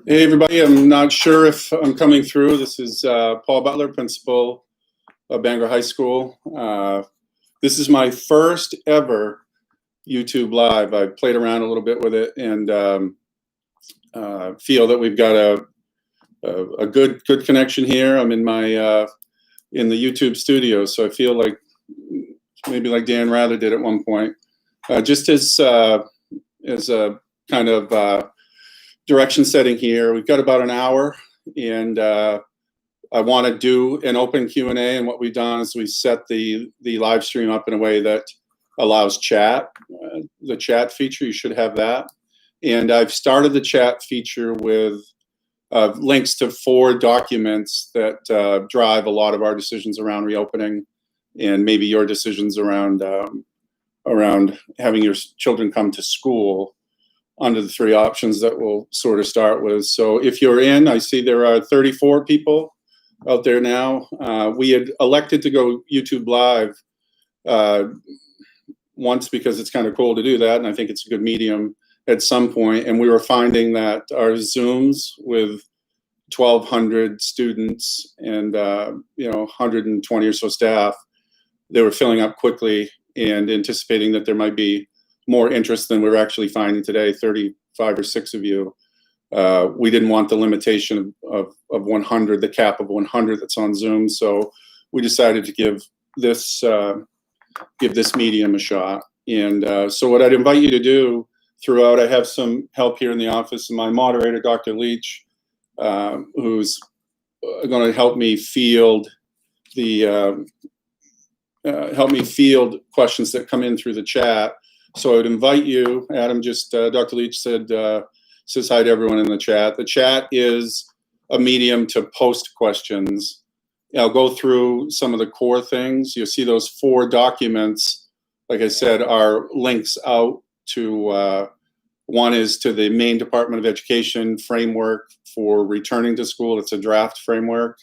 Hey everybody, I'm not sure if I'm coming through. This is Paul Butler, principal of Bangor High School. This is my first ever YouTube Live. I played around a little bit with it and feel that we've got a good connection here. I'm in my in the YouTube studio, so I feel like maybe like Dan Rather did at one point. Just as a kind of direction setting here. We've got about an hour, and I want to do an open Q&A, and what we've done is we set the live stream up in a way that allows chat, the chat feature. You should have that. And I've started the chat feature with links to 4 documents that drive a lot of our decisions around reopening, and maybe your decisions around having your children come to school, under the 3 options that we'll sort of start with. So if you're in, I see there are 34 people out there now. We had elected to go YouTube Live once because it's kind of cool to do that, and I think it's a good medium at some point. And we were finding that our Zooms with 1,200 students and 120 or so staff, they were filling up quickly, and anticipating that there might be more interest than we're actually finding today, 35 or 6 of you. We didn't want the limitation of 100, the cap of 100 that's on Zoom, so we decided to give this medium a shot. And so what I'd invite you to do throughout, I have some help here in the office, and my moderator, Dr. Leach, who's going to help me field field questions that come in through the chat. So I would invite you, Adam, Dr. Leach says hi to everyone in the chat. The chat is a medium to post questions. I'll go through some of the core things. You'll see those 4 documents, like I said, are links out to, one is to the Maine Department of Education framework for returning to school. It's a draft framework,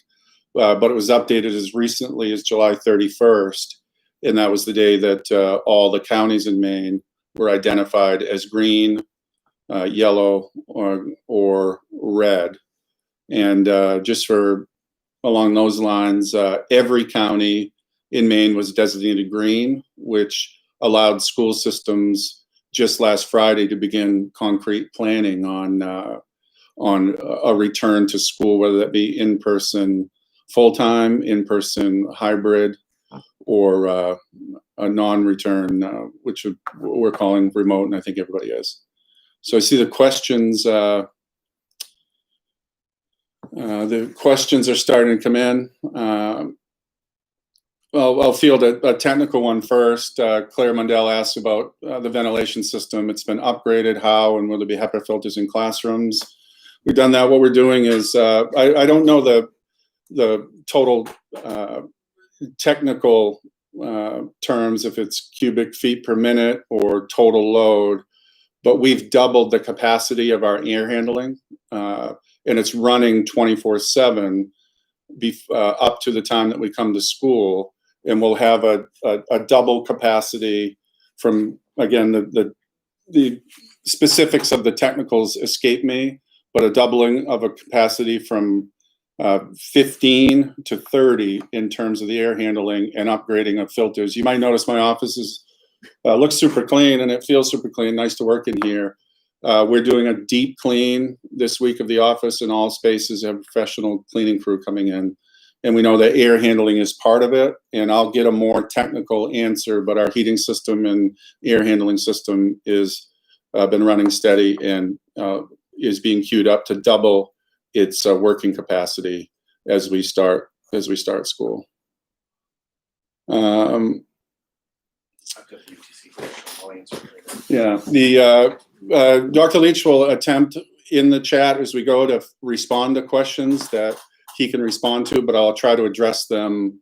but it was updated as recently as July 31st. And that was the day that all the counties in Maine were identified as green, yellow, or red. And just for along those lines, every county in Maine was designated green, which allowed school systems just last Friday to begin concrete planning on a return to school, whether that be in-person full-time, in-person hybrid, or a non-return, which we're calling remote, and I think everybody is. So I see the questions. The questions are starting to come in. I'll field a technical one first. Claire Mundell asked about the ventilation system. It's been upgraded. How, and will there be HEPA filters in classrooms? We've done that. What we're doing is, I don't know the total technical terms, if it's cubic feet per minute or total load, but we've doubled the capacity of our air handling, and it's running 24/7 up to the time that we come to school, and we'll have a double capacity from, again, the specifics of the technicals escape me, but a doubling of a capacity from 15 to 30 in terms of the air handling and upgrading of filters. You might notice my office looks super clean, and it feels super clean. Nice to work in here. We're doing a deep clean this week of the office, and all spaces have a professional cleaning crew coming in. And we know that air handling is part of it, and I'll get a more technical answer, but our heating system and air handling system is been running steady and is being queued up to double its working capacity as we start school. Yeah, Dr. Leach will attempt in the chat as we go to respond to questions that he can respond to, but I'll try to address them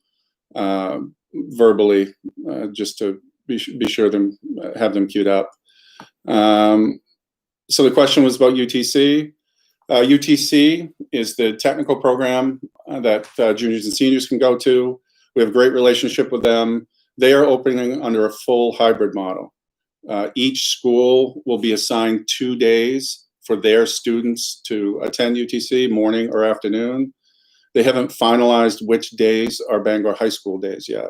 verbally, just to be sure to have them queued up. So the question was about UTC. UTC is the technical program that juniors and seniors can go to. We have a great relationship with them. They are opening under a full hybrid model. Each school will be assigned 2 days for their students to attend UTC, morning or afternoon. They haven't finalized which days are Bangor High School days yet.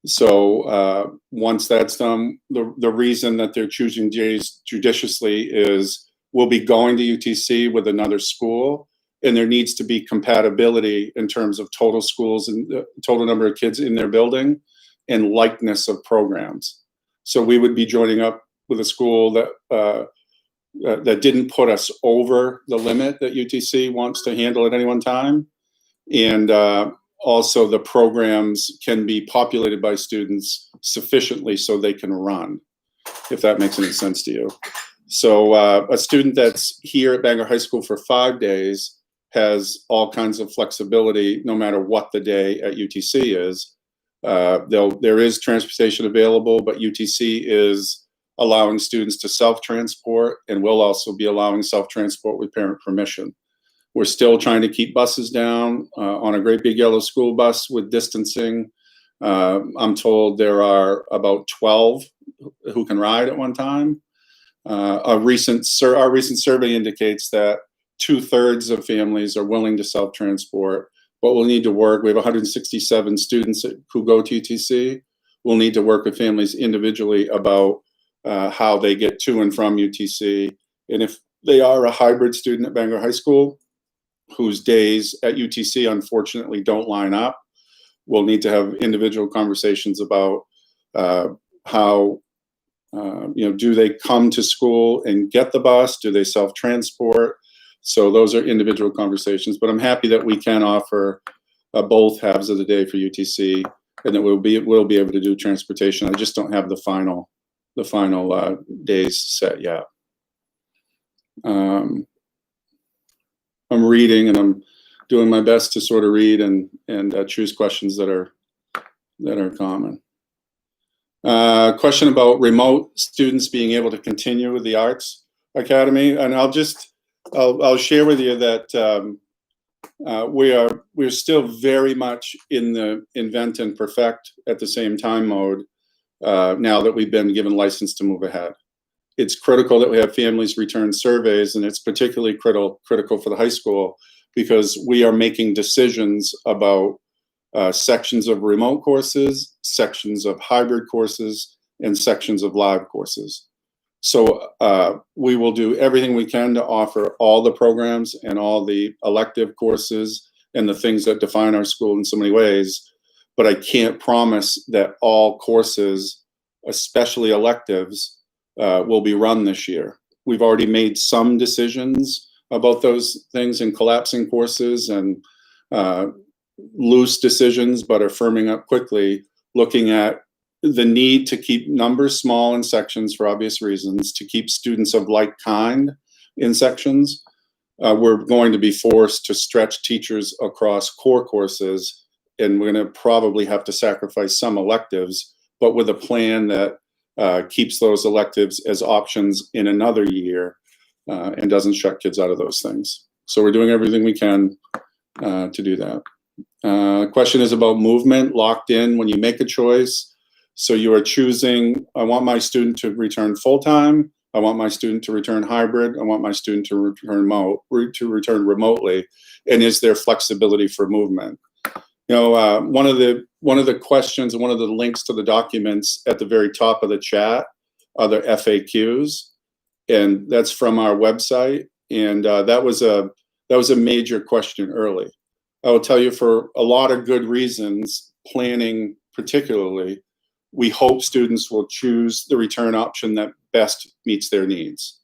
So once that's done, the reason that they're choosing days judiciously is we'll be going to UTC with another school, and there needs to be compatibility in terms of total schools and the total number of kids in their building and likeness of programs. So we would be joining up with a school that that didn't put us over the limit that UTC wants to handle at any one time. And also the programs can be populated by students sufficiently so they can run, if that makes any sense to you. So a student that's here at Bangor High School for 5 days has all kinds of flexibility no matter what the day at UTC is. There is transportation available, but UTC is allowing students to self-transport, and will also be allowing self-transport with parent permission. We're still trying to keep buses down on a great big yellow school bus with distancing. I'm told there are about 12 who can ride at one time. Our recent survey indicates that 2/3 of families are willing to self-transport, but we'll need to work. We have 167 students who go to UTC. We'll need to work with families individually about how they get to and from UTC. And if they are a hybrid student at Bangor High School, whose days at UTC unfortunately don't line up, we'll need to have individual conversations about how, do they come to school and get the bus? Do they self-transport? So those are individual conversations, but I'm happy that we can offer both halves of the day for UTC, and that we'll be able to do transportation. I just don't have the final days set yet. I'm reading, and I'm doing my best to sort of read and choose questions that are common. Question about remote students being able to continue with the Arts Academy, and I'll share with you that we're still very much in the invent and perfect at the same time mode now that we've been given license to move ahead. It's critical that we have families return surveys, and it's particularly critical for the high school because we are making decisions about sections of remote courses, sections of hybrid courses, and sections of live courses. So we will do everything we can to offer all the programs and all the elective courses and the things that define our school in so many ways, but I can't promise that all courses, especially electives, will be run this year. We've already made some decisions about those things in collapsing courses and loose decisions, but are firming up quickly, looking at the need to keep numbers small in sections for obvious reasons, to keep students of like kind in sections. We're going to be forced to stretch teachers across core courses, and we're going to probably have to sacrifice some electives, but with a plan that keeps those electives as options in another year and doesn't shut kids out of those things. So we're doing everything we can to do that. Question is about movement, locked in when you make a choice. So you are choosing, I want my student to return full-time, I want my student to return hybrid, I want my student to return remotely, and is there flexibility for movement? One of the questions and one of the links to the documents at the very top of the chat are the FAQs, and that's from our website. And that was a major question early. I will tell you, for a lot of good reasons, planning particularly, we hope students will choose the return option that best meets their needs.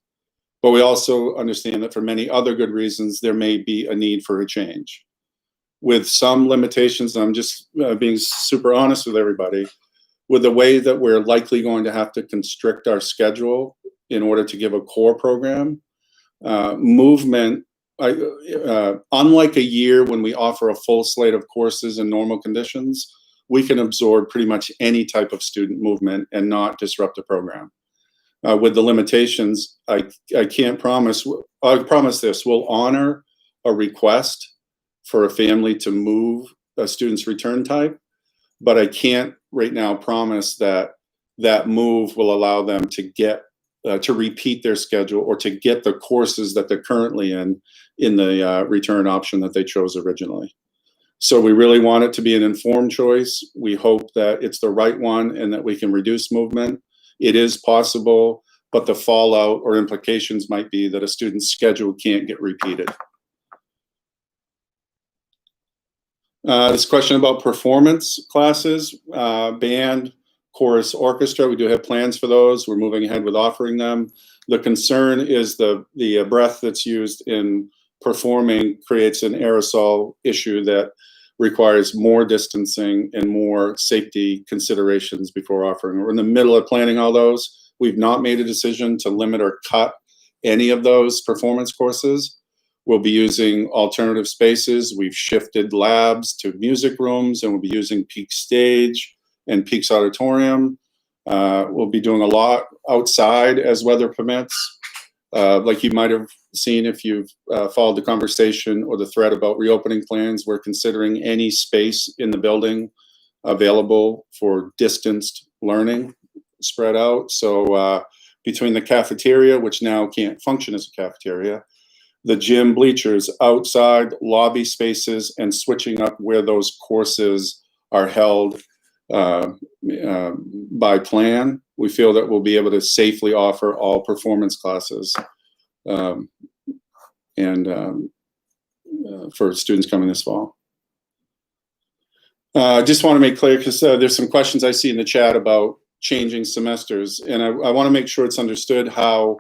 But we also understand that for many other good reasons, there may be a need for a change. With some limitations, I'm just being super honest with everybody, with the way that we're likely going to have to constrict our schedule in order to give a core program, movement, unlike a year when we offer a full slate of courses in normal conditions, we can absorb pretty much any type of student movement and not disrupt the program. With the limitations, I can't promise, I promise this, we'll honor a request for a family to move a student's return type, but I can't right now promise that that move will allow them to get to repeat their schedule or to get the courses that they're currently in the return option that they chose originally. So we really want it to be an informed choice. We hope that it's the right one and that we can reduce movement. It is possible, but the fallout or implications might be that a student's schedule can't get repeated. This question about performance classes, band, chorus, orchestra, we do have plans for those. We're moving ahead with offering them. The concern is the breath that's used in performing creates an aerosol issue that requires more distancing and more safety considerations before offering. We're in the middle of planning all those. We've not made a decision to limit or cut any of those performance courses. We'll be using alternative spaces. We've shifted labs to music rooms, and we'll be using Peak Stage and Peaks Auditorium. We'll be doing a lot outside as weather permits. Like you might have seen if you've followed the conversation or the thread about reopening plans, we're considering any space in the building available for distanced learning spread out. So between the cafeteria, which now can't function as a cafeteria, the gym bleachers, outside lobby spaces, and switching up where those courses are held by plan, we feel that we'll be able to safely offer all performance classes for students coming this fall. I just want to make clear, because there's some questions I see in the chat about changing semesters, and I want to make sure it's understood how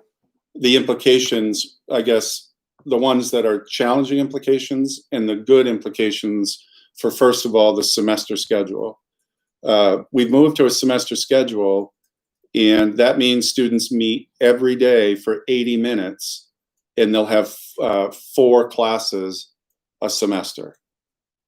the implications, I guess, the ones that are challenging implications and the good implications for, first of all, the semester schedule. We've moved to a semester schedule, and that means students meet every day for 80 minutes, and they'll have 4 classes a semester.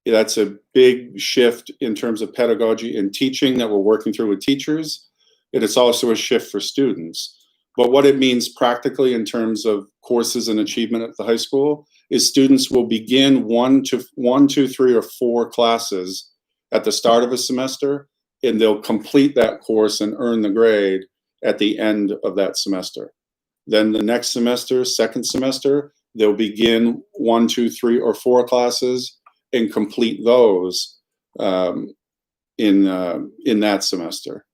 That's a big shift in terms of pedagogy and teaching that we're working through with teachers, and it's also a shift for students. But what it means practically in terms of courses and achievement at the high school is students will begin 1, 2, 3, or 4 classes at the start of a semester, and they'll complete that course and earn the grade at the end of that semester. Then the next semester, second semester, they'll begin 1, 2, 3, or 4 classes and complete those in that semester.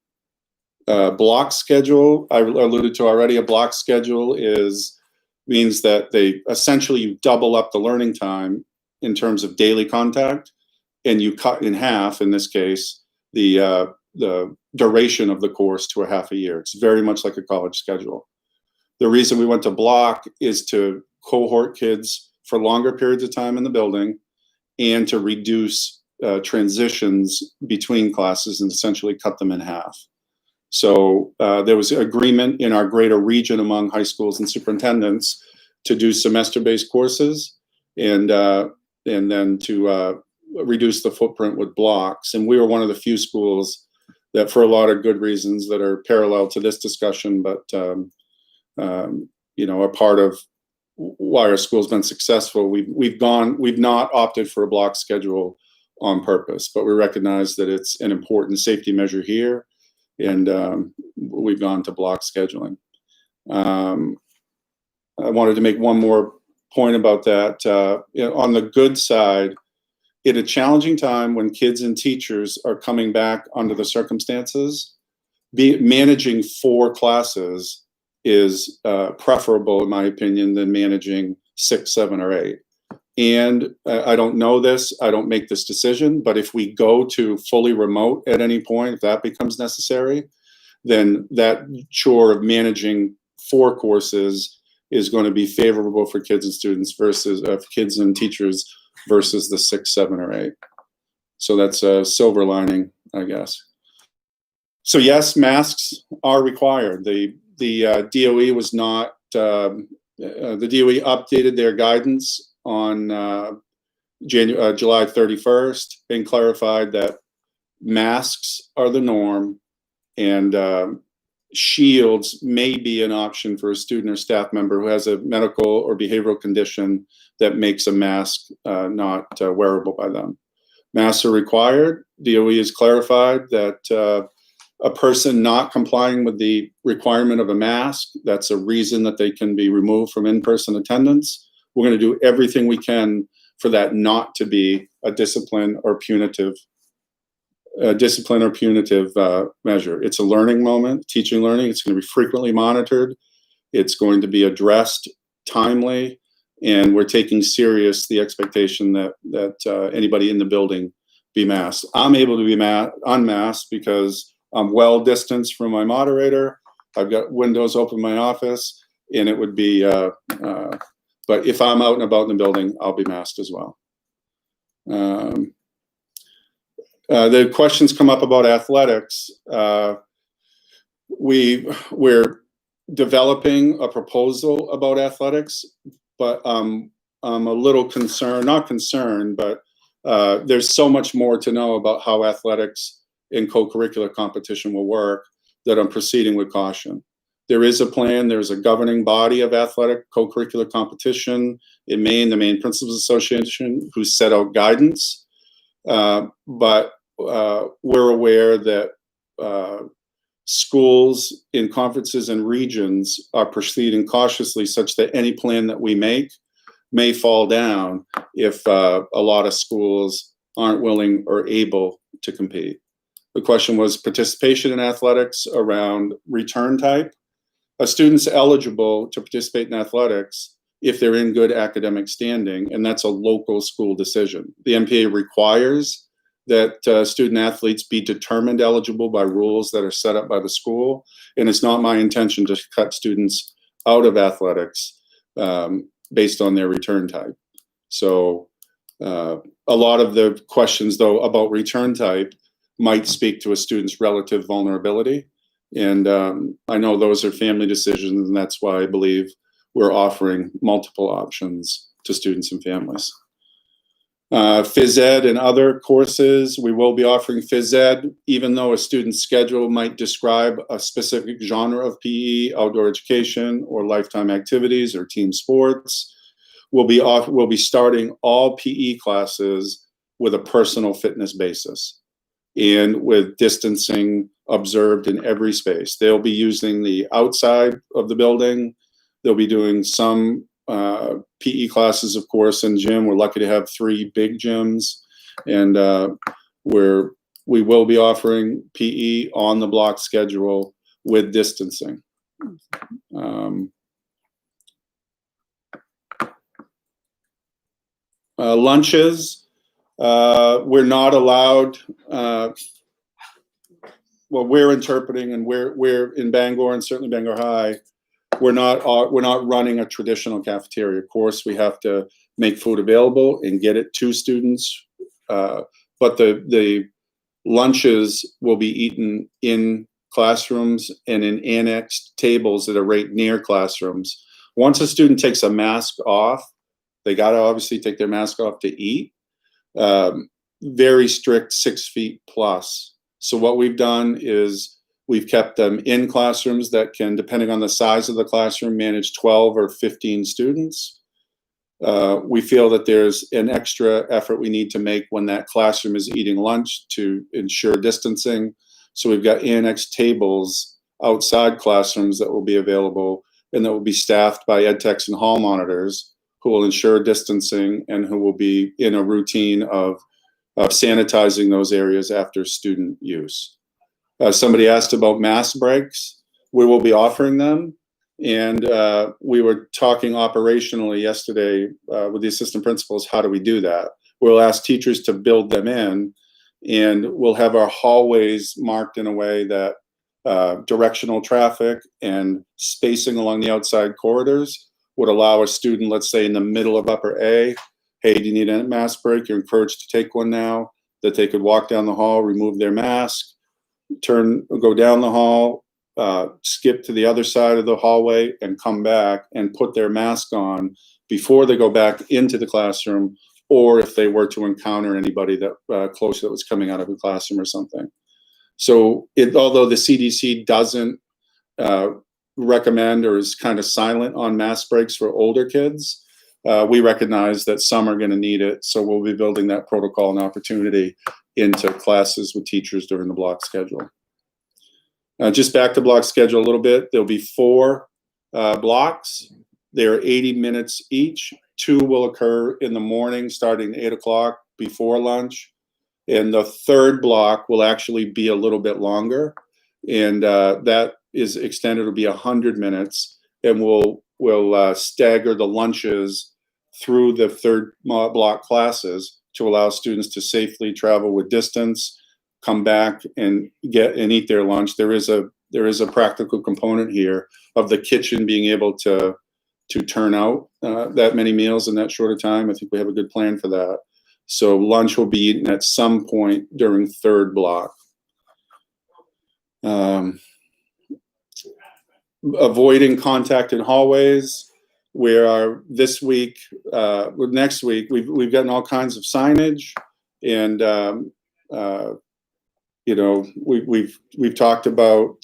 Block schedule, I alluded to already. A block schedule means that they essentially double up the learning time in terms of daily contact, and you cut in half, in this case, the duration of the course to a half a year. It's very much like a college schedule. The reason we went to block is to cohort kids for longer periods of time in the building and to reduce transitions between classes and essentially cut them in half. So there was agreement in our greater region among high schools and superintendents to do semester-based courses and then to reduce the footprint with blocks. And we were one of the few schools that, for a lot of good reasons that are parallel to this discussion, but are part of why our school's been successful. We've not opted for a block schedule on purpose, but we recognize that it's an important safety measure here. And we've gone to block scheduling. I wanted to make one more point about that. On the good side, in a challenging time when kids and teachers are coming back under the circumstances, managing 4 classes is preferable, in my opinion, than managing 6, 7, or 8. And I don't know this, I don't make this decision, but if we go to fully remote at any point, if that becomes necessary, then that chore of managing 4 courses is going to be favorable for kids and students versus kids and teachers versus the 6, 7, or 8. So that's a silver lining, I guess. So yes, masks are required. The DOE was not, the DOE updated their guidance on July 31st and clarified that masks are the norm, and shields may be an option for a student or staff member who has a medical or behavioral condition that makes a mask not wearable by them. Masks are required. DOE has clarified that a person not complying with the requirement of a mask, that's a reason that they can be removed from in-person attendance. We're going to do everything we can for that not to be a discipline or punitive measure. It's a learning moment, teaching, learning. It's going to be frequently monitored. It's going to be addressed timely, and we're taking serious the expectation that anybody in the building be masked. I'm able to be unmasked because I'm well distanced from my moderator. I've got windows open in my office, and it would be, but if I'm out and about in the building, I'll be masked as well. The questions come up about athletics. We're developing a proposal about athletics, but I'm a little concerned, not concerned, but there's so much more to know about how athletics in co-curricular competition will work that I'm proceeding with caution. There is a plan, there's a governing body of athletic co-curricular competition in Maine, the Maine Principals Association, who set out guidance, but we're aware that schools in conferences and regions are proceeding cautiously such that any plan that we make may fall down if a lot of schools aren't willing or able to compete. The question was participation in athletics around return type. A student's eligible to participate in athletics if they're in good academic standing, and that's a local school decision. The MPA requires that student athletes be determined eligible by rules that are set up by the school, and it's not my intention to cut students out of athletics based on their return type. So a lot of the questions, though, about return type might speak to a student's relative vulnerability, and I know those are family decisions, and that's why I believe we're offering multiple options to students and families. Phys ed and other courses, we will be offering phys ed, even though a student's schedule might describe a specific genre of PE, outdoor education, or lifetime activities, or team sports. We'll be starting all PE classes with a personal fitness basis and with distancing observed in every space. They'll be using the outside of the building. They'll be doing some PE classes, of course, in gym. We're lucky to have 3 big gyms, and we will be offering PE on the block schedule with distancing. Lunches, we're not allowed. Well, we're interpreting, and we're in Bangor, and certainly Bangor High. We're not running a traditional cafeteria. Of course, we have to make food available and get it to students, but the lunches will be eaten in classrooms and in annexed tables that are right near classrooms. Once a student takes a mask off, they got to obviously take their mask off to eat. Very strict 6 feet plus. So what we've done is we've kept them in classrooms that can, depending on the size of the classroom, manage 12 or 15 students. We feel that there's an extra effort we need to make when that classroom is eating lunch to ensure distancing. So we've got annexed tables outside classrooms that will be available and that will be staffed by ed techs and hall monitors who will ensure distancing and who will be in a routine of sanitizing those areas after student use. Somebody asked about mask breaks. We will be offering them. And we were talking operationally yesterday with the assistant principals, how do we do that? We'll ask teachers to build them in, and we'll have our hallways marked in a way that directional traffic and spacing along the outside corridors would allow a student, let's say in the middle of upper A, hey, do you need a mask break? You're encouraged to take one now, that they could walk down the hall, remove their mask, go down the hall, skip to the other side of the hallway and come back and put their mask on before they go back into the classroom, or if they were to encounter anybody that close that was coming out of a classroom or something. So although the CDC doesn't recommend or is kind of silent on mask breaks for older kids, we recognize that some are going to need it. So we'll be building that protocol and opportunity into classes with teachers during the block schedule. Just back to block schedule a little bit. There'll be 4 blocks. They're 80 minutes each. 2 will occur in the morning starting 8 o'clock before lunch. And the third block will actually be a little bit longer. And that is extended to be 100 minutes. And we'll stagger the lunches through the third block classes to allow students to safely travel with distance, come back and eat their lunch. There is a practical component here of the kitchen being able to turn out that many meals in that short a time. I think we have a good plan for that. So lunch will be eaten at some point during third block. Avoiding contact in hallways. This week, next week, we've gotten all kinds of signage, and we've talked about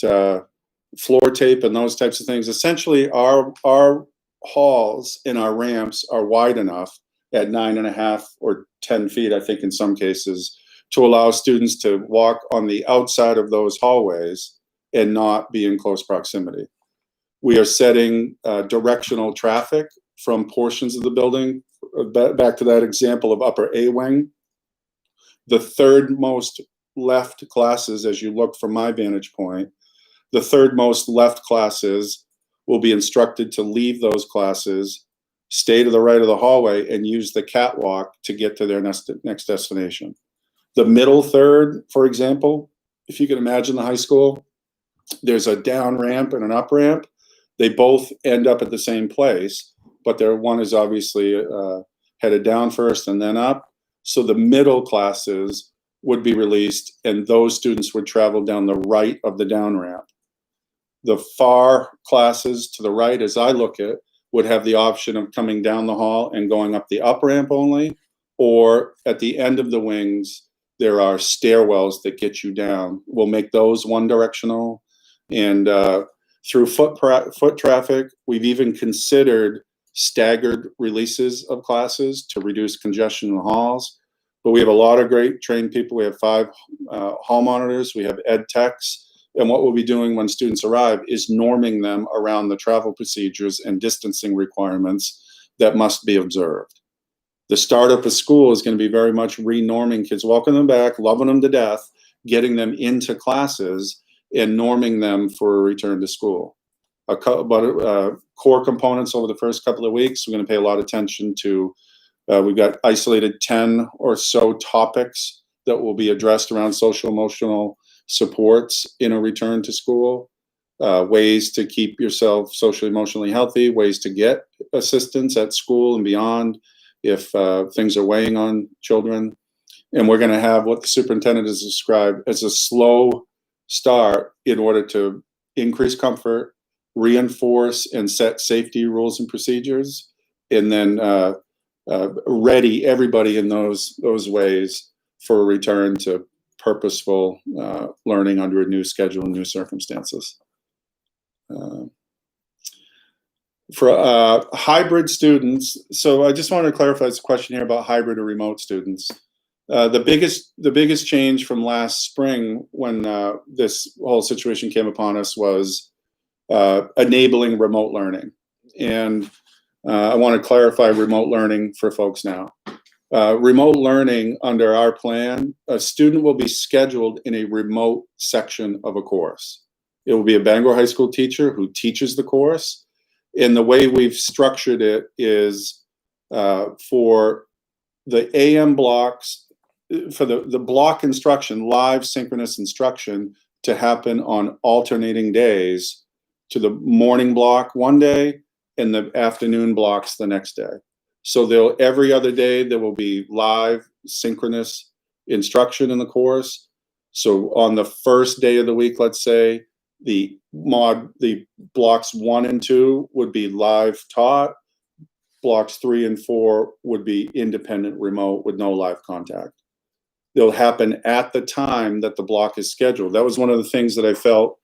floor tape and those types of things. Essentially, our halls and our ramps are wide enough at 9.5 or 10 feet, I think in some cases, to allow students to walk on the outside of those hallways and not be in close proximity. We are setting directional traffic from portions of the building. Back to that example of upper A wing. The third most left classes, as you look from my vantage point, the third most left classes will be instructed to leave those classes, stay to the right of the hallway, and use the catwalk to get to their next destination. The middle third, for example, if you can imagine the high school, there's a down ramp and an up ramp. They both end up at the same place, but one is obviously headed down first and then up. So the middle classes would be released, and those students would travel down the right of the down ramp. The far classes to the right, as I look at, would have the option of coming down the hall and going up the up ramp only, or at the end of the wings, there are stairwells that get you down. We'll make those one directional. And through foot traffic, we've even considered staggered releases of classes to reduce congestion in the halls. But we have a lot of great trained people. We have 5 hall monitors. We have ed techs. And what we'll be doing when students arrive is norming them around the travel procedures and distancing requirements that must be observed. The start of a school is going to be very much re-norming kids, welcoming them back, loving them to death, getting them into classes, and norming them for a return to school. Core components over the first couple of weeks, we're going to pay a lot of attention to. We've got isolated 10 or so topics that will be addressed around social emotional supports in a return to school, ways to keep yourself socially emotionally healthy, ways to get assistance at school and beyond if things are weighing on children. And we're going to have what the superintendent has described as a slow start in order to increase comfort, reinforce and set safety rules and procedures, and then ready everybody in those ways for a return to purposeful learning under a new schedule and new circumstances. For hybrid students, so I just wanted to clarify this question here about hybrid or remote students. The biggest change from last spring when this whole situation came upon us was enabling remote learning. And I want to clarify remote learning for folks now. Remote learning under our plan, a student will be scheduled in a remote section of a course. It will be a Bangor High School teacher who teaches the course. And the way we've structured it is for the AM blocks, for the block instruction, live synchronous instruction to happen on alternating days, to the morning block one day and the afternoon blocks the next day. So every other day there will be live synchronous instruction in the course. So on the first day of the week, let's say, the blocks 1 and 2 would be live taught. Blocks 3 and 4 would be independent remote with no live contact. They'll happen at the time that the block is scheduled. That was one of the things that I felt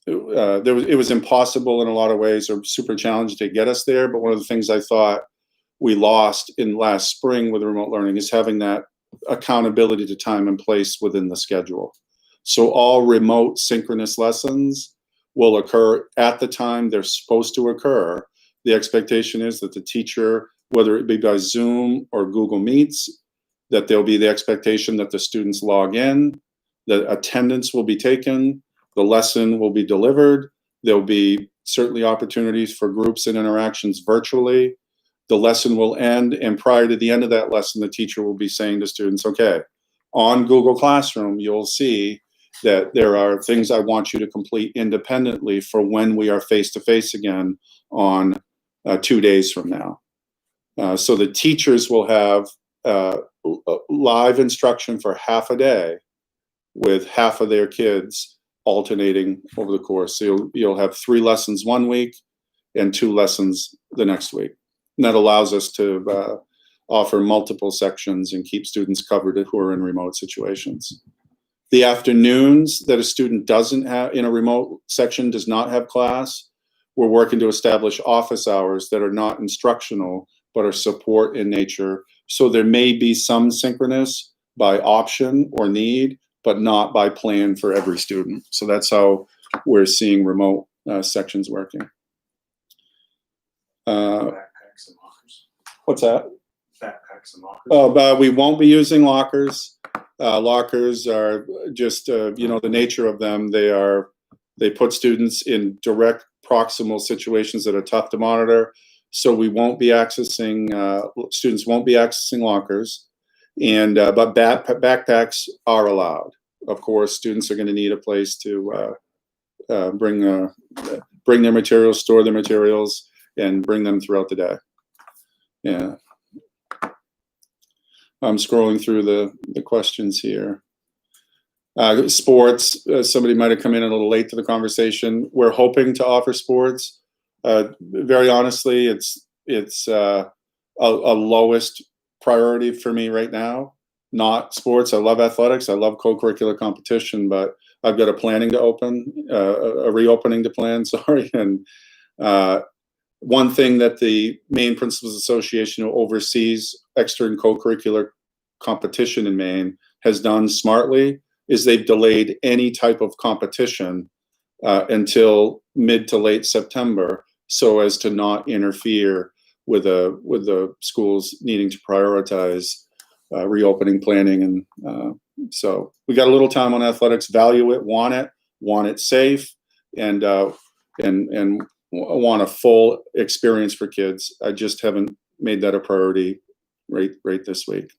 it was impossible in a lot of ways, or super challenging to get us there. But one of the things I thought we lost in last spring with remote learning is having that accountability to time and place within the schedule. So all remote synchronous lessons will occur at the time they're supposed to occur. The expectation is that the teacher, whether it be by Zoom or Google Meets, that there'll be the expectation that the students log in, that attendance will be taken, the lesson will be delivered. There'll be certainly opportunities for groups and interactions virtually. The lesson will end, and prior to the end of that lesson, the teacher will be saying to students, okay, on Google Classroom, you'll see that there are things I want you to complete independently for when we are face-to-face again on 2 days from now. So the teachers will have live instruction for half a day with half of their kids alternating over the course. So you'll have 3 lessons one week and 2 lessons the next week. And that allows us to offer multiple sections and keep students covered who are in remote situations. The afternoons that a student doesn't have in a remote section, does not have class, we're working to establish office hours that are not instructional, but are support in nature. So there may be some synchronous by option or need, but not by plan for every student. So that's how we're seeing remote sections working. Backpacks and lockers. What's that? Backpacks and lockers. Oh, but we won't be using lockers. Lockers are just, the nature of them. They put students in direct proximal situations that are tough to monitor. So we won't be accessing, students won't be accessing lockers. And but backpacks are allowed. Of course, students are going to need a place to bring their materials, store their materials, and bring them throughout the day. Yeah. I'm scrolling through the questions here. Sports, somebody might have come in a little late to the conversation. We're hoping to offer sports. Very honestly, it's a lowest priority for me right now. Not sports. I love athletics. I love co-curricular competition, but I've got a planning to open, a reopening to plan, sorry. And one thing that the Maine Principals Association, who oversees extra and co-curricular competition in Maine, has done smartly is they've delayed any type of competition until mid to late September, so as to not interfere with the schools needing to prioritize reopening planning. And so we got a little time on athletics. Value it, want it safe, and want a full experience for kids. I just haven't made that a priority right this week.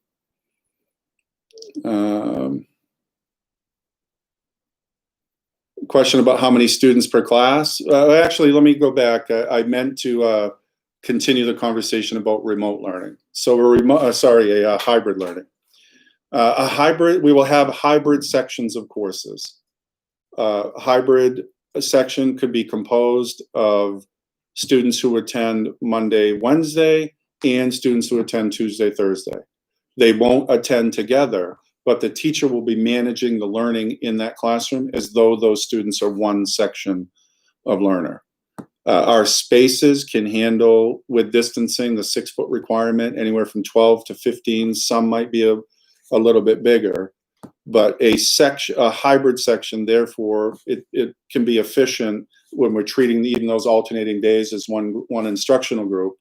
Question about how many students per class. Actually, let me go back. I meant to continue the conversation about remote learning. So a hybrid learning. We will have hybrid sections of courses. Hybrid section could be composed of students who attend Monday, Wednesday, and students who attend Tuesday, Thursday. They won't attend together, but the teacher will be managing the learning in that classroom as though those students are one section of learner. Our spaces can handle, with distancing, the 6-foot requirement, anywhere from 12 to 15. Some might be a little bit bigger, but a hybrid section, therefore, it can be efficient when we're treating even those alternating days as one instructional group.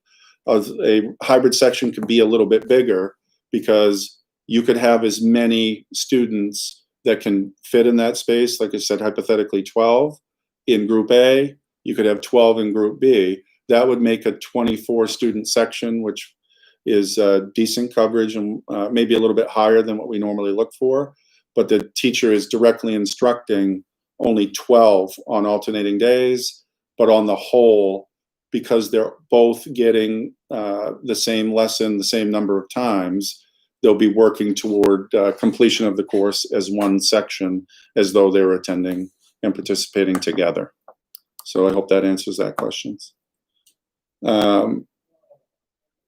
A hybrid section could be a little bit bigger because you could have as many students that can fit in that space. Like I said, hypothetically 12 in group A, you could have 12 in group B. That would make a 24 student section, which is decent coverage and maybe a little bit higher than what we normally look for. But the teacher is directly instructing only 12 on alternating days, but on the whole, because they're both getting the same lesson the same number of times, they'll be working toward completion of the course as one section, as though they're attending and participating together. So I hope that answers that question. I'm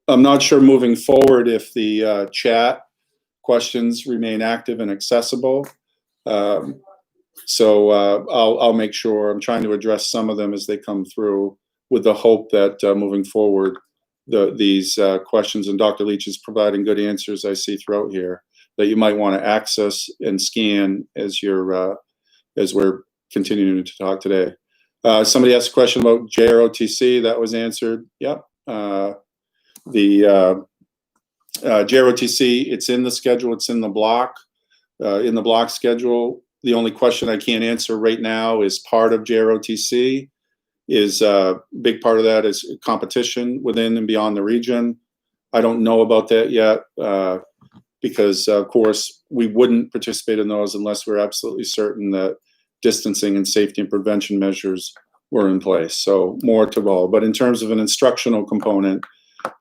not sure moving forward if the chat questions remain active and accessible. So I'll make sure I'm trying to address some of them as they come through, with the hope that moving forward, these questions, and Dr. Leach is providing good answers I see throughout here, that you might want to access and scan as you're as we're continuing to talk today. Somebody asked a question about Jrotc. That was answered. Yep. The Jrotc, it's in the schedule. It's in the block schedule. The only question I can't answer right now is part of Jrotc. Is a big part of that is competition within and beyond the region. I don't know about that yet because, of course, we wouldn't participate in those unless we're absolutely certain that distancing and safety and prevention measures were in place. So more to go. But in terms of an instructional component,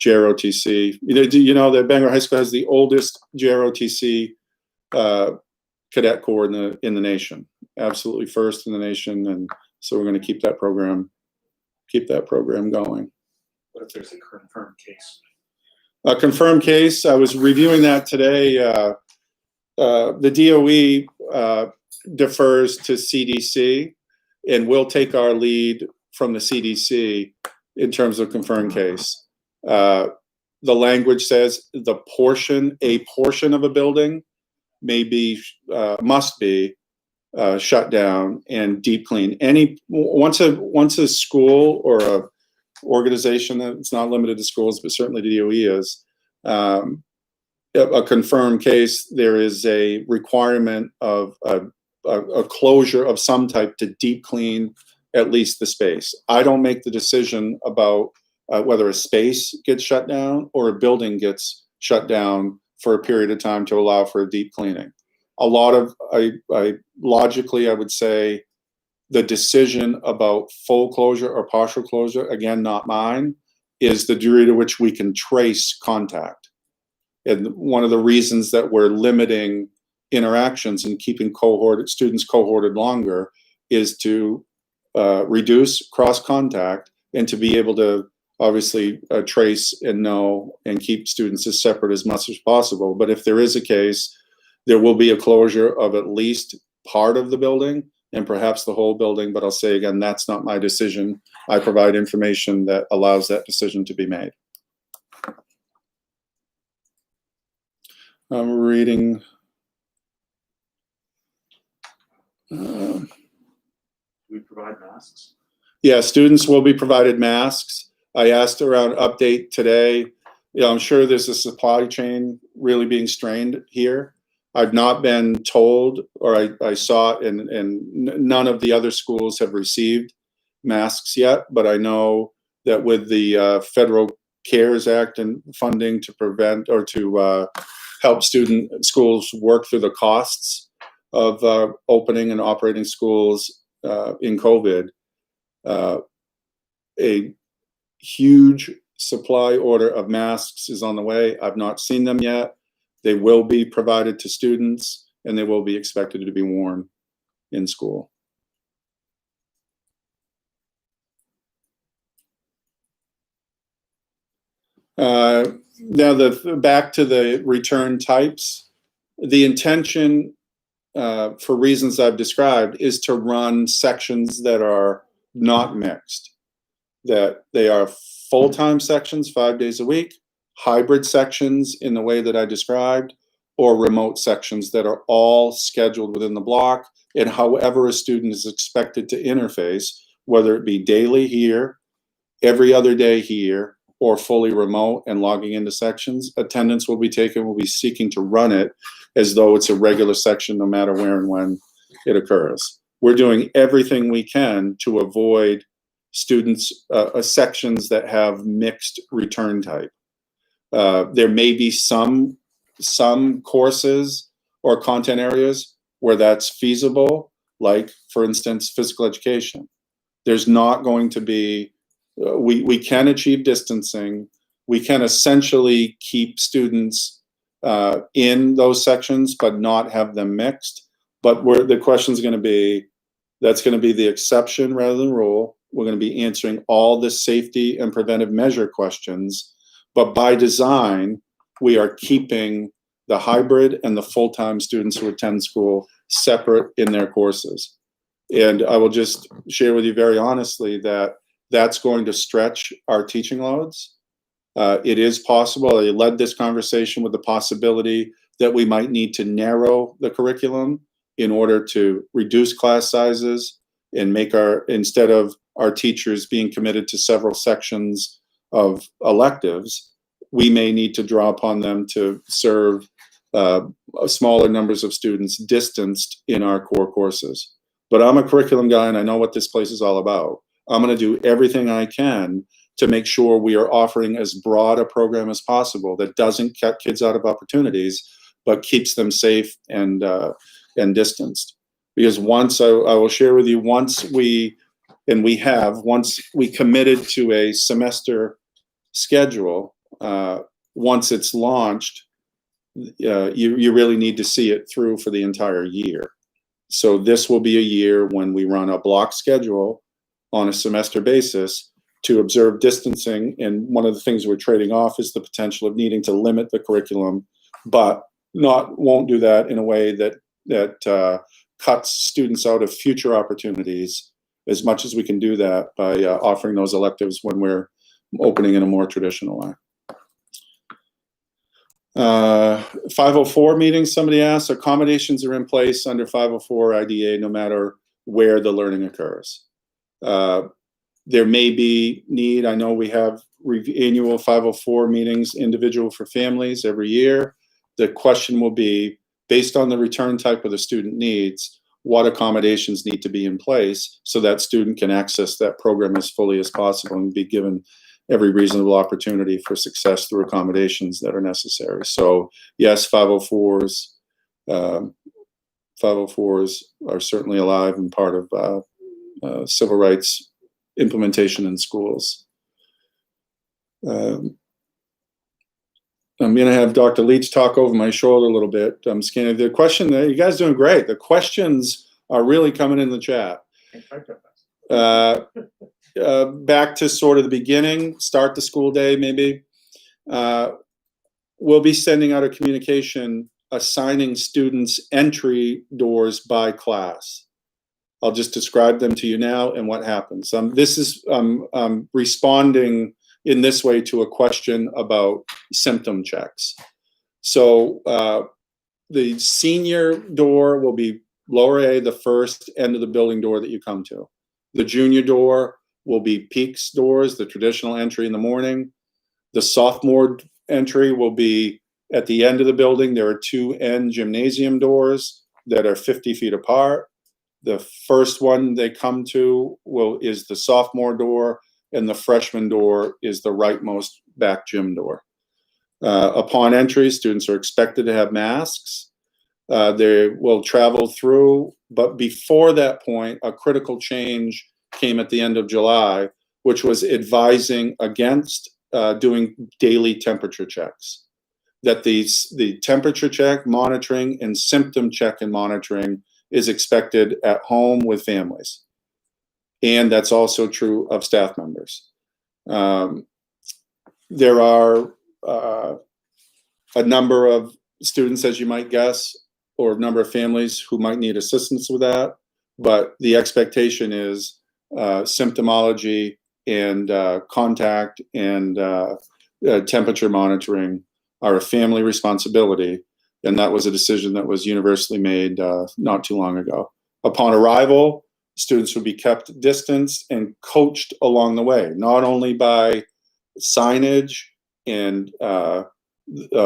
Jrotc, you know that Bangor High School has the oldest Jrotc cadet corps in the nation, absolutely first in the nation, and so we're going to keep that program going. What if there's a confirmed case? A confirmed case. I was reviewing that today. The DOE defers to CDC, and we'll take our lead from the CDC in terms of confirmed case. The language says a portion of a building must be shut down and deep clean. Once a school or a organization, it's not limited to schools, but certainly the DOE is a confirmed case, there is a requirement of a closure of some type to deep clean at least the space. I don't make the decision about whether a space gets shut down or a building gets shut down for a period of time to allow for a deep cleaning. Logically, I would say the decision about full closure or partial closure, again, not mine, is the degree to which we can trace contact. And one of the reasons that we're limiting interactions and keeping students cohorted longer is to reduce cross contact and to be able to obviously trace and know and keep students as separate as much as possible. But if there is a case, there will be a closure of at least part of the building and perhaps the whole building. But I'll say again, that's not my decision. I provide information that allows that decision to be made. I'm reading. We provide masks. Yeah, students will be provided masks. I asked around update today. I'm sure there's a supply chain really being strained here. I've not been told, or I saw it, and none of the other schools have received masks yet, but I know that with the Federal CARES Act and funding to prevent or to help schools work through the costs of opening and operating schools in COVID, a huge supply order of masks is on the way. I've not seen them yet. They will be provided to students, and they will be expected to be worn in school. Now, back to the return types. The intention, for reasons I've described, is to run sections that are not mixed, that they are full-time sections 5 days a week, hybrid sections in the way that I described, or remote sections that are all scheduled within the block, and however a student is expected to interface, whether it be daily here, every other day here, or fully remote and logging into sections, attendance will be taken. We'll be seeking to run it as though it's a regular section no matter where and when it occurs. We're doing everything we can to avoid students, sections that have mixed return type. There may be some courses or content areas where that's feasible, like, for instance, physical education. There's not going to be, we can achieve distancing. We can essentially keep students in those sections, but not have them mixed. But where the question is going to be, that's going to be the exception rather than rule. We're going to be answering all the safety and preventive measure questions, but by design, we are keeping the hybrid and the full-time students who attend school separate in their courses. And I will just share with you very honestly that that's going to stretch our teaching loads. It is possible. I led this conversation with the possibility that we might need to narrow the curriculum in order to reduce class sizes and make instead of our teachers being committed to several sections of electives, we may need to draw upon them to serve smaller numbers of students distanced in our core courses. But I'm a curriculum guy and I know what this place is all about. I'm going to do everything I can to make sure we are offering as broad a program as possible that doesn't cut kids out of opportunities, but keeps them safe and distanced. Because once I will share with you, once we committed to a semester schedule, once it's launched, you really need to see it through for the entire year. So this will be a year when we run a block schedule on a semester basis to observe distancing. And one of the things we're trading off is the potential of needing to limit the curriculum, but won't do that in a way that cuts students out of future opportunities as much as we can do that by offering those electives when we're opening in a more traditional way. 504 meetings, somebody asked, accommodations are in place under 504 IDA no matter where the learning occurs. There may be need, I know we have annual 504 meetings, individual for families every year. The question will be, based on the return type of the student needs, what accommodations need to be in place so that student can access that program as fully as possible and be given every reasonable opportunity for success through accommodations that are necessary. So yes, 504s are certainly alive and part of civil rights implementation in schools. I'm going to have Dr. Leach talk over my shoulder a little bit. I'm scanning the question. You guys are doing great. The questions are really coming in the chat. Back to sort of the beginning, start the school day maybe. We'll be sending out a communication assigning students entry doors by class. I'll just describe them to you now and what happens. This is responding in this way to a question about symptom checks. So the senior door will be lower A, the first end of the building door that you come to. The junior door will be Peaks doors, the traditional entry in the morning. The sophomore entry will be at the end of the building. There are two end gymnasium doors that are 50 feet apart. The first one they come to is the sophomore door, and the freshman door is the rightmost back gym door. Upon entry, students are expected to have masks. They will travel through, but before that point, a critical change came at the end of July, which was advising against doing daily temperature checks. That the temperature check, monitoring, and symptom check and monitoring is expected at home with families. And that's also true of staff members. There are a number of students, as you might guess, or a number of families who might need assistance with that. But the expectation is symptomology and contact and temperature monitoring are a family responsibility. And that was a decision that was universally made not too long ago. Upon arrival, students would be kept distanced and coached along the way, not only by signage and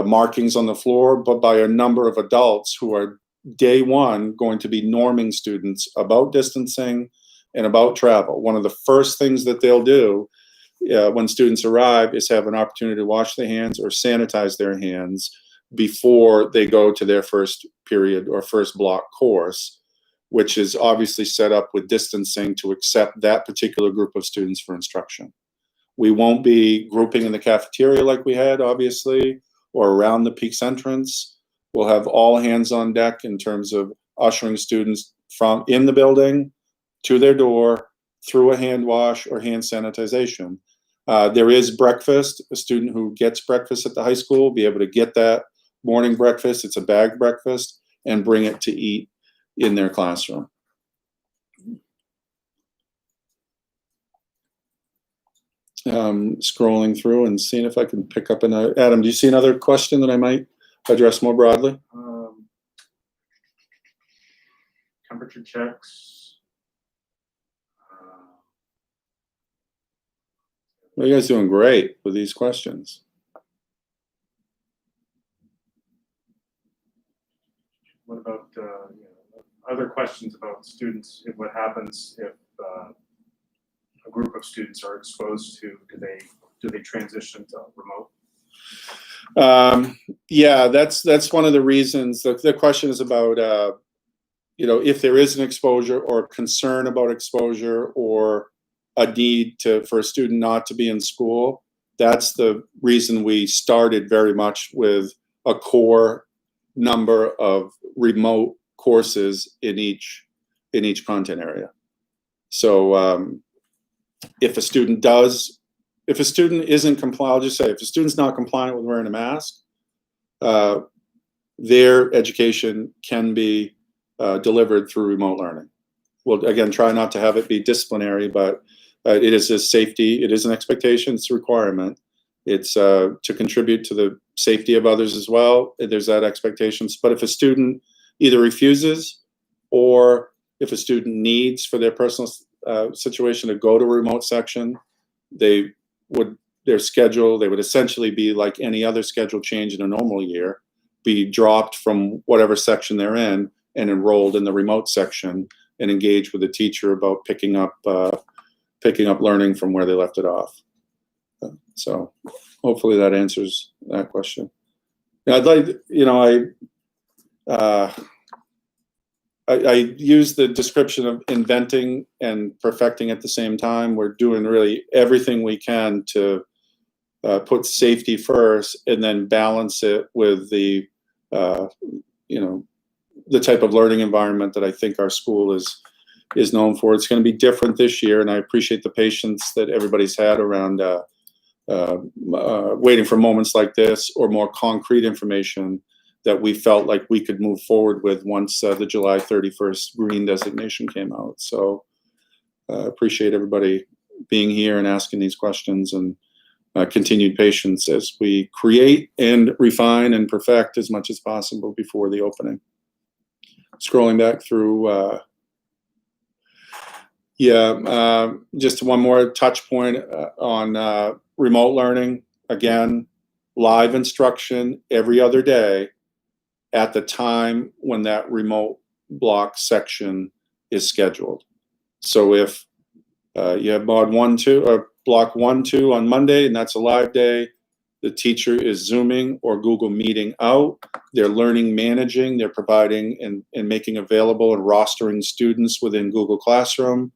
markings on the floor, but by a number of adults who are day one going to be norming students about distancing and about travel. One of the first things that they'll do when students arrive is have an opportunity to wash their hands or sanitize their hands before they go to their first period or first block course, which is obviously set up with distancing to accept that particular group of students for instruction. We won't be grouping in the cafeteria like we had, obviously, or around the Peaks entrance. We'll have all hands on deck in terms of ushering students from in the building to their door through a hand wash or hand sanitization. There is breakfast. A student who gets breakfast at the high school will be able to get that morning breakfast. It's a bagged breakfast, and bring it to eat in their classroom. Scrolling through and seeing if I can pick up another. Adam, do you see another question that I might address more broadly? temperature checks. Well, you guys doing great with these questions. What about other questions about students? What happens if a group of students are exposed to? Do they transition to remote? Yeah, that's one of the reasons. The question is about if there is an exposure or concern about exposure or a need for a student not to be in school. That's the reason we started very much with a core number of remote courses in each content area. So if a student isn't compliant, I'll just say, if a student's not compliant with wearing a mask, their education can be delivered through remote learning. We'll again try not to have it be disciplinary, but it is a safety. It is an expectation. It's a requirement. It's to contribute to the safety of others as well. There's that expectation. But if a student either refuses, or if a student needs for their personal situation to go to a remote section, their schedule, they would essentially be like any other schedule change in a normal year, be dropped from whatever section they're in and enrolled in the remote section and engage with the teacher about picking up learning from where they left it off. So hopefully that answers that question. Yeah, I'd like, I use the description of inventing and perfecting at the same time. We're doing really everything we can to put safety first and then balance it with the type of learning environment that I think our school is known for. It's going to be different this year, and I appreciate the patience that everybody's had around waiting for moments like this or more concrete information that we felt like we could move forward with once the July 31st green designation came out. So appreciate everybody being here and asking these questions, and continued patience as we create and refine and perfect as much as possible before the opening. Scrolling back through, just one more touch point on remote learning. Again, live instruction every other day at the time when that remote block section is scheduled. So if you have block 1, 2 on Monday, and that's a live day, the teacher is Zooming or Google Meeting out. They're learning, managing, they're providing and making available and rostering students within Google Classroom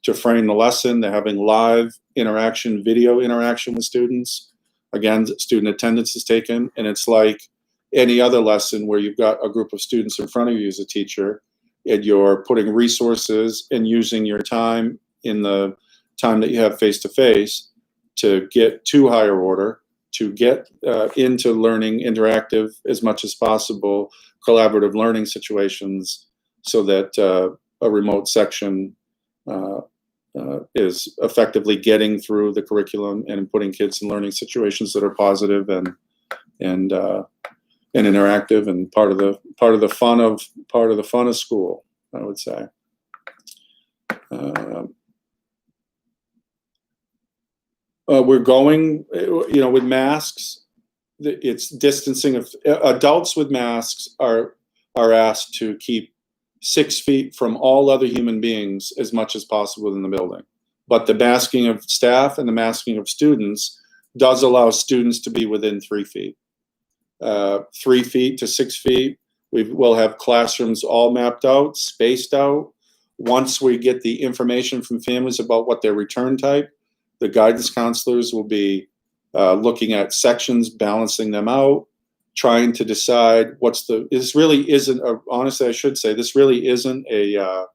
to frame the lesson. They're having live interaction, video interaction with students. Again, student attendance is taken, and it's like any other lesson where you've got a group of students in front of you as a teacher, and you're putting resources and using your time in the time that you have face-to-face to get to higher order, to get into learning interactive as much as possible, collaborative learning situations, so that a remote section is effectively getting through the curriculum and putting kids in learning situations that are positive and interactive and part of the fun of school, I would say. We're going, with masks. It's distancing of adults with masks are asked to keep 6 feet from all other human beings as much as possible in the building. But the masking of staff and the masking of students does allow students to be within 3 feet. 3 feet to 6 feet. We'll have classrooms all mapped out, spaced out. Once we get the information from families about what their return type, the guidance counselors will be looking at sections, balancing them out, trying to decide this really isn't, honestly, I should say, this really isn't a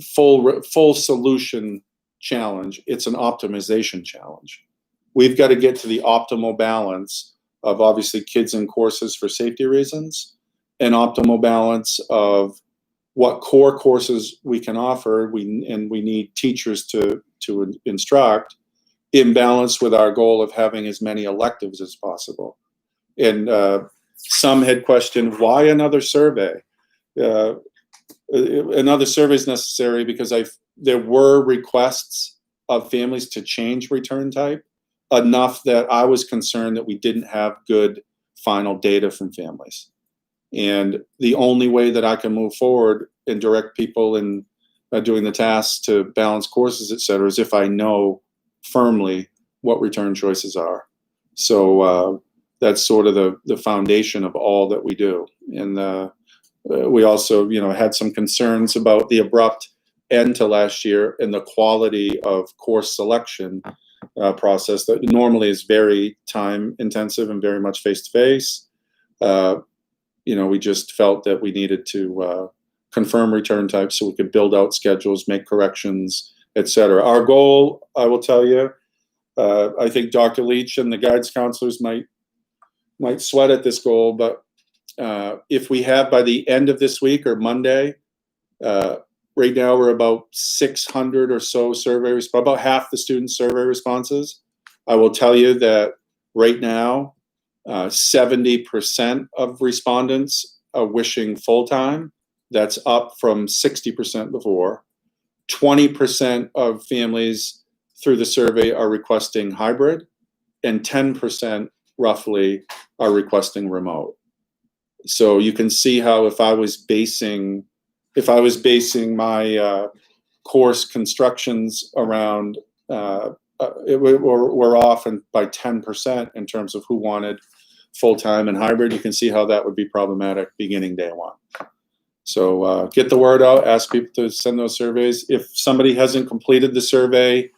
full solution challenge. It's an optimization challenge. We've got to get to the optimal balance of obviously kids in courses for safety reasons, and optimal balance of what core courses we can offer. We need teachers to instruct in balance with our goal of having as many electives as possible. And Some had questioned, why another survey? Another survey is necessary because there were requests of families to change return type enough that I was concerned that we didn't have good final data from families. And the only way that I can move forward and direct people in doing the tasks to balance courses, et cetera, is if I know firmly what return choices are. So that's sort of the foundation of all that we do. And we also, had some concerns about the abrupt end to last year and the quality of course selection process that normally is very time intensive and very much face to face. We just felt that we needed to confirm return types so we could build out schedules, make corrections, et cetera. Our goal, I will tell you, I think Dr. Leach and the guidance counselors might sweat at this goal, but if we have by the end of this week or Monday, right now we're about 600 or so about half the student survey responses. I will tell you that right now, 70% of respondents are wishing full-time. That's up from 60% before. 20% of families through the survey are requesting hybrid, and 10% roughly are requesting remote. So you can see how if I was basing my course constructions around, we're off by 10% in terms of who wanted full-time and hybrid. You can see how that would be problematic beginning day one. So get the word out, ask people to send those surveys. If somebody hasn't completed the survey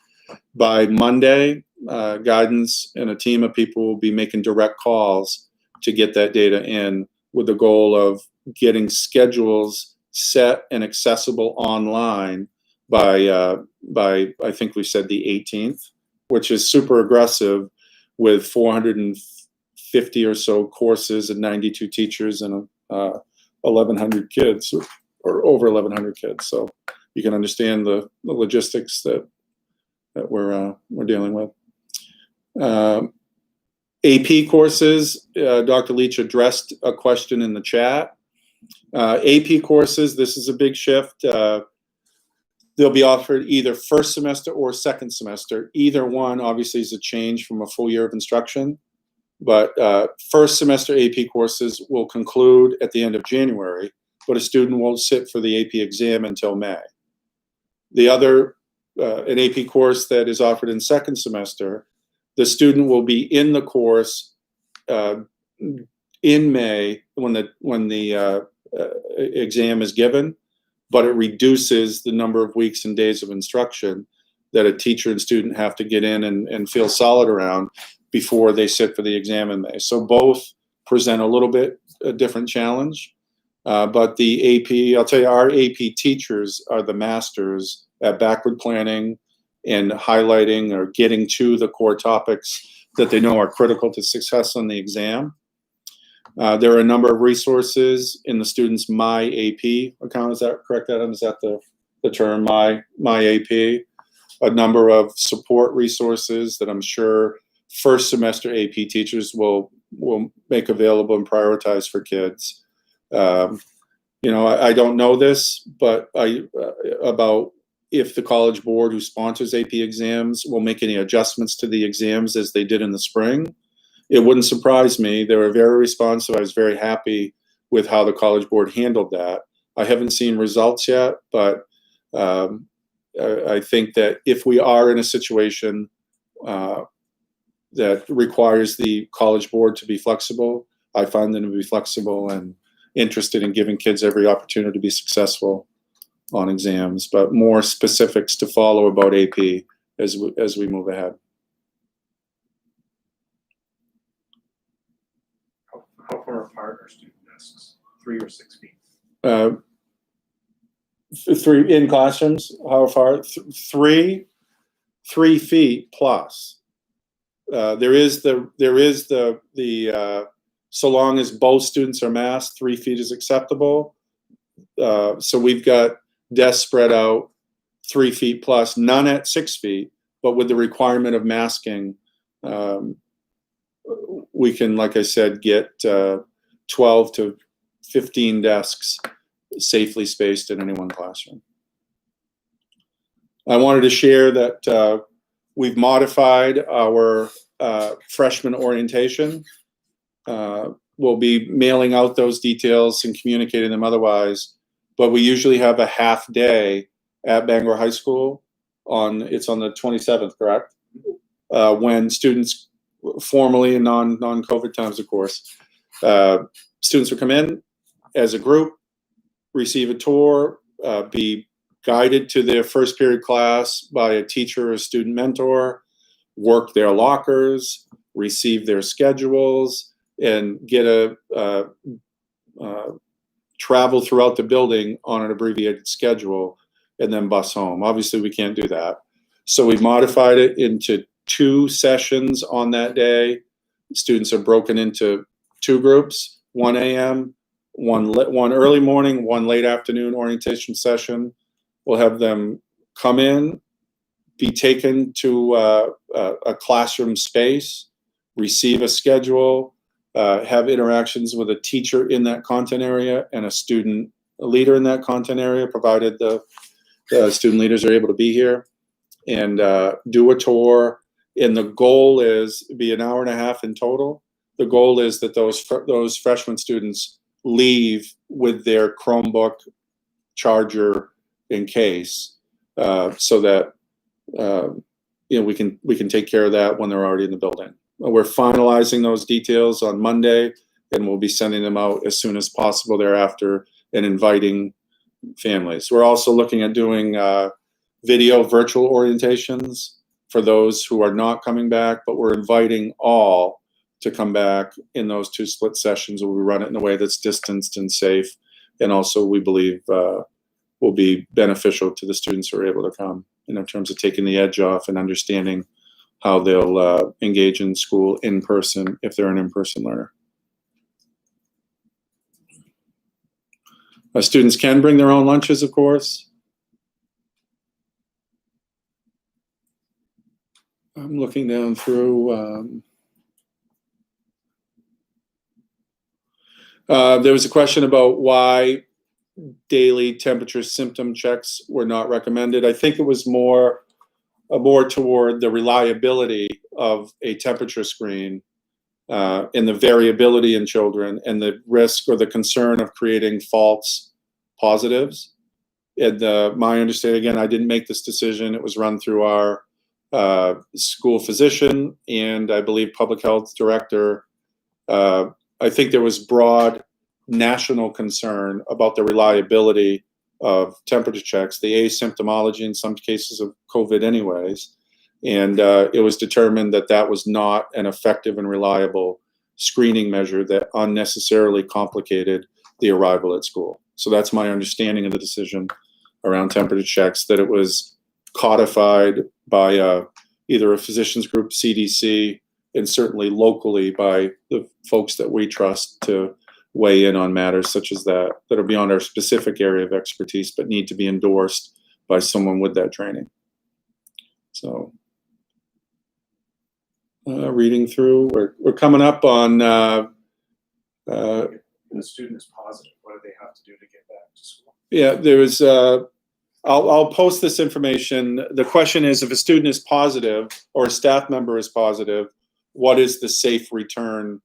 by Monday, guidance and a team of people will be making direct calls to get that data in with the goal of getting schedules set and accessible online by I think we said the 18th, which is super aggressive with 450 or so courses and 92 teachers and 1,100 kids or over 1,100 kids. So you can understand the logistics that we're dealing with. AP courses, Dr. Leach addressed a question in the chat. AP courses, this is a big shift. They'll be offered either first semester or second semester. Either one obviously is a change from a full year of instruction, but first semester AP courses will conclude at the end of January, but a student won't sit for the AP exam until May. The other, an AP course that is offered in second semester, the student will be in the course in May when the exam is given, but it reduces the number of weeks and days of instruction that a teacher and student have to get in and feel solid around before they sit for the exam in May. So both present a little bit a different challenge, but the AP, I'll tell you, our AP teachers are the masters at backward planning and highlighting or getting to the core topics that they know are critical to success on the exam. There are a number of resources in the student's My AP account. Is that correct, Adam? Is that the term, My AP? A number of support resources that I'm sure first semester AP teachers will make available and prioritize for kids. I don't know this, but about if the College Board who sponsors AP exams will make any adjustments to the exams as they did in the spring. It wouldn't surprise me. They were very responsive. I was very happy with how the College Board handled that. I haven't seen results yet, but I think that if we are in a situation that requires the College Board to be flexible, I find them to be flexible and interested in giving kids every opportunity to be successful on exams, but more specifics to follow about AP as we move ahead. How far apart are student desks? 3 or 6 feet? 3 in classrooms. How far? 3 feet plus. There is the so long as both students are masked, 3 feet is acceptable. So we've got desks spread out 3 feet plus, none at 6 feet, but with the requirement of masking, we can, like I said, get 12 to 15 desks safely spaced in any one classroom. I wanted to share that we've modified our freshman orientation. We'll be mailing out those details and communicating them otherwise, but we usually have a half day at Bangor High School it's on the 27th, correct? When students, formally in non-COVID times, of course, students will come in as a group, receive a tour, be guided to their first period class by a teacher or a student mentor, work their lockers, receive their schedules, and get travel throughout the building on an abbreviated schedule, and then bus home. Obviously, we can't do that. So we modified it into 2 sessions on that day. Students are broken into 2 groups, 1 a.m., one early morning, 1 late afternoon orientation session. We'll have them come in, be taken to a classroom space, receive a schedule, have interactions with a teacher in that content area and a student leader in that content area, provided the student leaders are able to be here, and do a tour. And the goal is be an hour and a half in total. The goal is that those freshman students leave with their Chromebook, charger, in case, so that we can take care of that when they're already in the building. We're finalizing those details on Monday, and we'll be sending them out as soon as possible thereafter and inviting families. We're also looking at doing video virtual orientations for those who are not coming back, but we're inviting all to come back in those 2 split sessions where we run it in a way that's distanced and safe, and also we believe will be beneficial to the students who are able to come, in terms of taking the edge off and understanding how they'll engage in school in person if they're an in-person learner. Students can bring their own lunches, of course. I'm looking down through. There was a question about why daily temperature symptom checks were not recommended. I think it was more toward the reliability of a temperature screen and the variability in children and the risk or the concern of creating false positives. And my understanding, again, I didn't make this decision. It was run through our school physician and I believe public health director. I think there was broad national concern about the reliability of temperature checks, the asymptomology in some cases of COVID anyways. And it was determined that that was not an effective and reliable screening measure that unnecessarily complicated the arrival at school. So that's my understanding of the decision around temperature checks, that it was codified by either a physicians group, CDC, and certainly locally by the folks that we trust to weigh in on matters such as that are beyond our specific area of expertise, but need to be endorsed by someone with that training. So reading through, we're coming up on the student is positive. What do they have to do to get back to school? Yeah, there was I'll post this information. The question is, if a student is positive or a staff member is positive, what is the safe return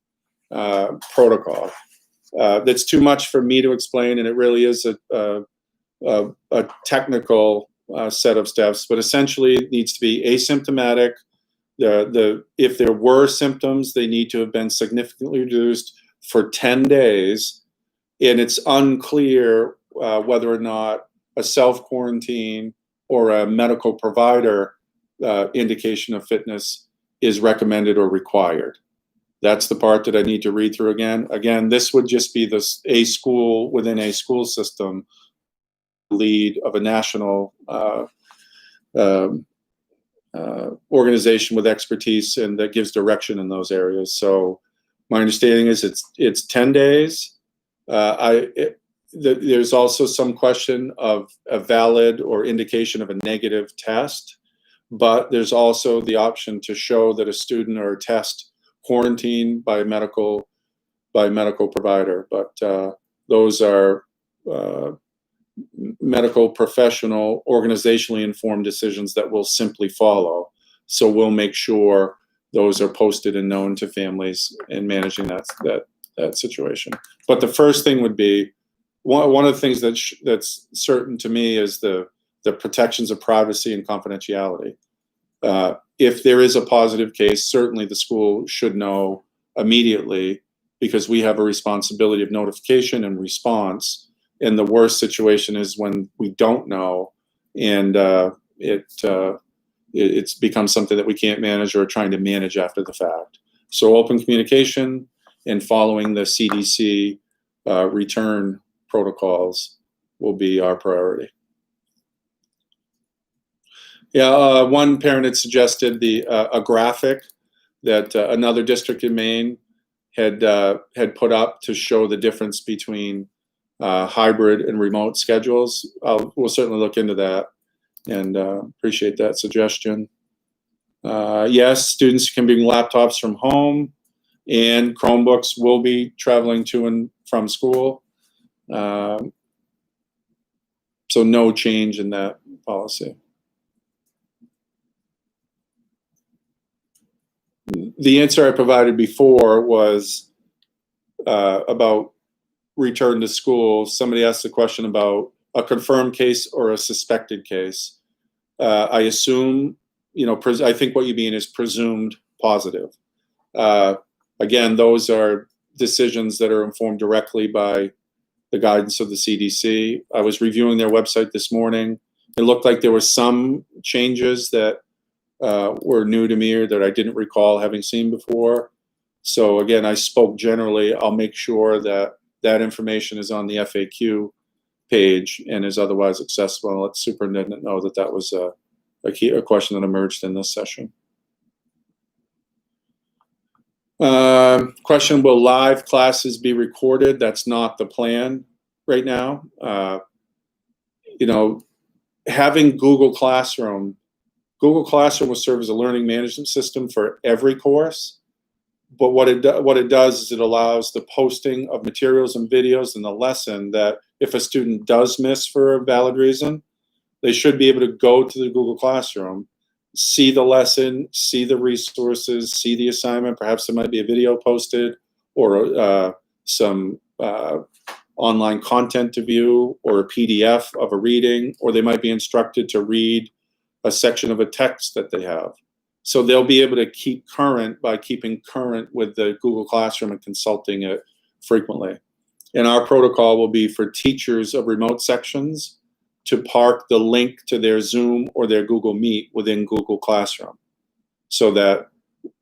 protocol? That's too much for me to explain, and it really is a technical set of steps, but essentially it needs to be asymptomatic. If there were symptoms, they need to have been significantly reduced for 10 days, and it's unclear whether or not a self-quarantine or a medical provider indication of fitness is recommended or required. That's the part that I need to read through again. Again, this would just be a school within a school system lead of a national organization with expertise and that gives direction in those areas. So my understanding is it's 10 days. There's also some question of a valid or indication of a negative test, but there's also the option to show that a student or a test quarantined by a medical by medical provider, but those are medical professional, organizationally informed decisions that we'll simply follow. So we'll make sure those are posted and known to families in managing that situation. But the first thing would be, one of the things that's certain to me is the protections of privacy and confidentiality. If there is a positive case, certainly the school should know immediately, because we have a responsibility of notification and response. And the worst situation is when we don't know, and it's become something that we can't manage or are trying to manage after the fact. So open communication and following the CDC return protocols will be our priority. Yeah, one parent had suggested a graphic that another district in Maine had put up to show the difference between hybrid and remote schedules. We'll certainly look into that, and appreciate that suggestion. Yes, students can bring laptops from home, and Chromebooks will be traveling to and from school. So no change in that policy. The answer I provided before was about return to school. Somebody asked a question about a confirmed case or a suspected case. I assume, I think what you mean is presumed positive. Again, those are decisions that are informed directly by the guidance of the CDC. I was reviewing their website this morning. It looked like there were some changes that were new to me or that I didn't recall having seen before. So again, I spoke generally. I'll make sure that information is on the FAQ page and is otherwise accessible. I'll let the superintendent know that was a question that emerged in this session. Question, will live classes be recorded? That's not the plan right now. Having Google Classroom will serve as a learning management system for every course. But what it does is it allows the posting of materials and videos in the lesson that if a student does miss for a valid reason, they should be able to go to the Google Classroom, see the lesson, see the resources, see the assignment. Perhaps there might be a video posted or some online content to view or a PDF of a reading, or they might be instructed to read a section of a text that they have. So they'll be able to keep current by keeping current with the Google Classroom and consulting it frequently. And our protocol will be for teachers of remote sections to park the link to their Zoom or their Google Meet within Google Classroom, so that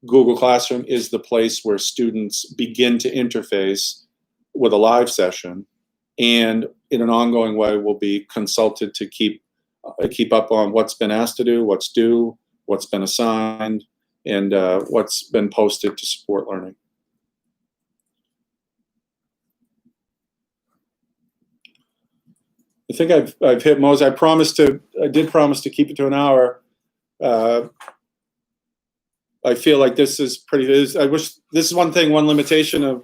Google Classroom is the place where students begin to interface with a live session, and in an ongoing way will be consulted to keep up on what's been asked to do, what's due, what's been assigned, and what's been posted to support learning. I think I've hit most. I did promise to keep it to an hour. I feel like this is I wish this is one limitation of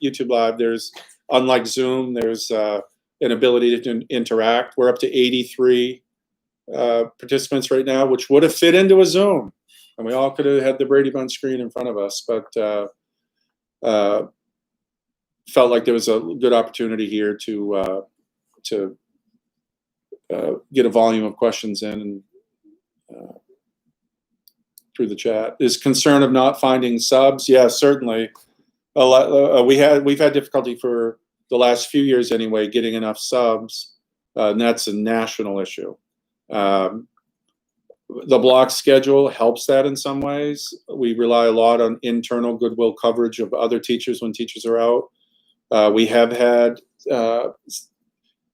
YouTube Live. There's, unlike Zoom, there's an ability to interact. We're up to 83 participants right now, which would have fit into a Zoom, and we all could have had the Brady Bunch screen in front of us, but felt like there was a good opportunity here to get a volume of questions in and through the chat. Is concern of not finding subs? Yeah, certainly. We've had difficulty for the last few years anyway getting enough subs, and that's a national issue. The block schedule helps that in some ways. We rely a lot on internal goodwill coverage of other teachers when teachers are out. We have had,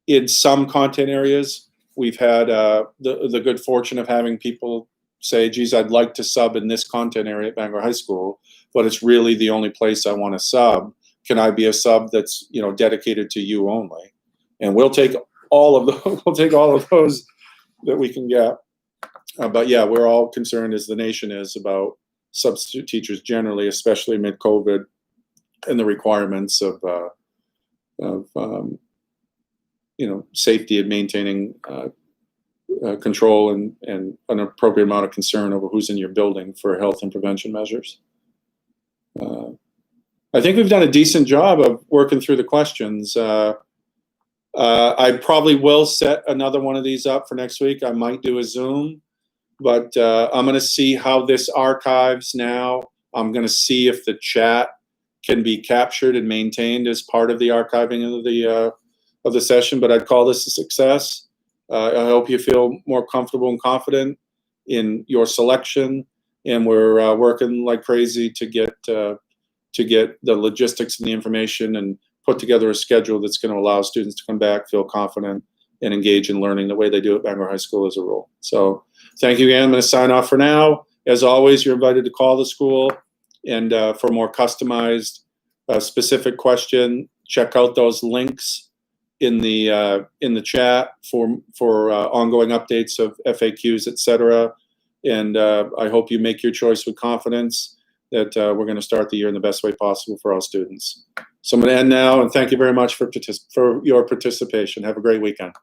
in some content areas, we've had the good fortune of having people say, geez, I'd like to sub in this content area at Bangor High School, but it's really the only place I want to sub. Can I be a sub that's dedicated to you only? And we'll take all of those that we can get. But yeah, we're all concerned, as the nation is, about substitute teachers generally, especially mid-COVID, the requirements of safety and maintaining control and an appropriate amount of concern over who's in your building for health and prevention measures. I think we've done a decent job of working through the questions. I probably will set another one of these up for next week. I might do a Zoom, but I'm going to see how this archives now. I'm going to see if the chat can be captured and maintained as part of the archiving of the session. But I'd call this a success. I hope you feel more comfortable and confident in your selection, and we're working like crazy to get the logistics and the information and put together a schedule that's going to allow students to come back, feel confident, and engage in learning the way they do at Bangor High School as a rule. So thank you again. I'm going to sign off for now. As always, you're invited to call the school, and for more customized, specific question, check out those links in the chat for ongoing updates of FAQs, etc. And I hope you make your choice with confidence that we're going to start the year in the best way possible for all students. So I'm going to end now, and thank you very much for your participation. Have a great weekend.